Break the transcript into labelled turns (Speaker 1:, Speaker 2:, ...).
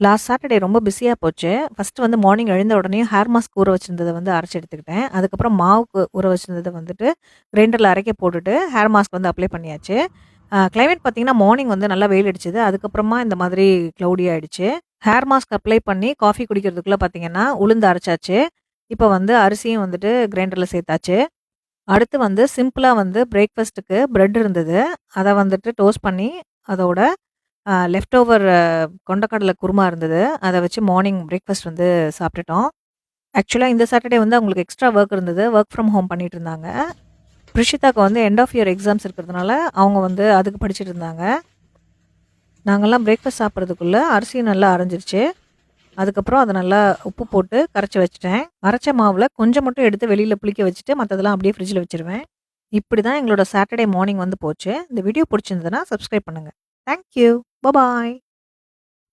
Speaker 1: Last Saturday ரொம்ப பிஸியா போச்சு. ஃபர்ஸ்ட்டு வந்து மார்னிங் எழுந்த உடனே ஹேர் மாஸ்க் ஊற வச்சிருந்தத வந்து அரைச்சு எடுத்துக்கிட்டேன். அதுக்கப்புறம் மாவுக்கு ஊற வச்சிருந்தத வந்துட்டு கிரைண்டர்ல அரைக்க போட்டுட்டு, ஹேர் மாஸ்க் வந்து அப்ளை பண்ணியாச்சு. கிளைமேட் பார்த்தீங்கன்னா, மார்னிங் வந்து நல்லா வெயில் அடிச்சது. அதுக்கப்புறமா இந்த மாதிரி க்ளவுடி ஆயிடுச்சு. ஹேர் மாஸ்க் அப்ளை பண்ணி காஃபி குடிக்கிறதுக்குள்ள பார்த்தீங்கன்னா, உளுந்து அரைச்சாச்சு. இப்ப வந்து அரிசியும் வந்துட்டு கிரைண்டர்ல சேர்த்தாச்சு. அடுத்து வந்து சிம்பிளா வந்து பிரேக்ஃபாஸ்ட்டுக்கு பிரெட் இருந்தது. அத வந்துட்டு டோஸ்ட் பண்ணி, அதோட லெஃப்ட் ஓவர் கொண்டைக்கடல குருமா இருந்தது. அத வச்சு மார்னிங் பிரேக்ஃபாஸ்ட் வந்து சாப்பிட்டுட்டோம். ஆக்சுவலா இந்த சாட்டர்டே வந்து அவங்களுக்கு எக்ஸ்ட்ரா வொர்க் இருந்தது. வொர்க் ஃப்ரம் ஹோம் பண்ணிட்டு இருந்தாங்க. பிரிஷிதாக்கு வந்து எண்ட் ஆஃப் இயர் எக்ஸாம்ஸ் இருக்கிறதுனால, அவங்க வந்து அதுக்கு படிச்சுட்டு இருந்தாங்க. நாங்கலாம் பிரேக்ஃபாஸ்ட் சாப்பிடுறதுக்குள்ள அரிசியும் நல்லா அரைஞ்சிருச்சு. அதுக்கப்புறம் அத நல்லா உப்பு போட்டு கரைச்சு வச்சுட்டேன். அரைச்ச மாவுல கொஞ்சம் மட்டும் எடுத்து வெளியில புளிக்க வச்சுட்டு, மத்ததெல்லாம் அப்படியே ஃப்ரிட்ஜ்ல வச்சுருவேன். இப்படி தான் எங்களோட சாட்டர்டே மார்னிங் வந்து போச்சு. இந்த வீடியோ புடிச்சிருந்ததுன்னா சப்ஸ்கிரைப் பண்ணுங்க. Thank you. பாய்.